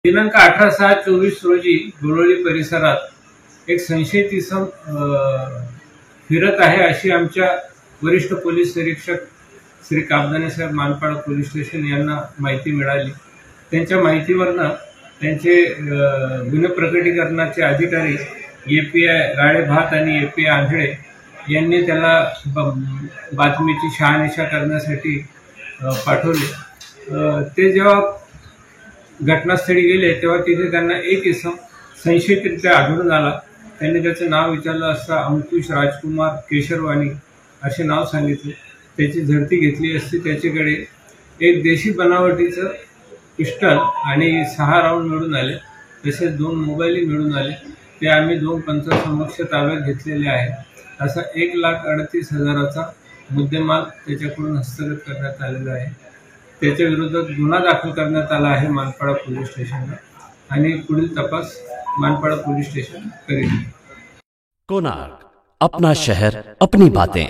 दिनांक 18/6/24 रोजी गोळवली परिसरात एक संशयित इसम फिरत आहे अशी आमच्या वरिष्ठ पोलीस निरीक्षक श्री काबदाने साहेब मानपाडा पोलीस स्टेशन यांना माहिती मिळाली. त्यांच्या माहितीवरनं त्यांचे गुन्हे प्रकटीकरणाचे अधिकारी API राळेभात आणि API आंधळे यांनी त्याला बातमीची शहानिशा करण्यासाठी पाठवले. ते जेव्हा घटनास्थळी गेले तेव्हा तिथे त्यांना एक इसम संशयितरित्या आढळून आला. त्यांनी त्याचं नाव विचारलं असता अंकुश राजकुमार केशरवाणी असे नाव सांगितले. त्याची झडती घेतली असती. त्याच्याकडे एक देशी बनावटीचं पिस्टल आणि 6 राऊंड मिळून आले. तसेच 2 मोबाईलही मिळून आले. ते आम्ही 2 पंचांसमक्ष ताब्यात घेतलेले आहे. असा 1,38,000चा मुद्देमाल त्याच्याकडून हस्तगत करण्यात आलेला आहे. त्याच्या विरोधात गुन्हा दाखल करण्यात आला आहे मानपाडा पोलीस स्टेशनला आणि पुढील तपास मानपाडा पोलीस स्टेशन करेल. कोणार्क, अपना शहर अपनी बातें.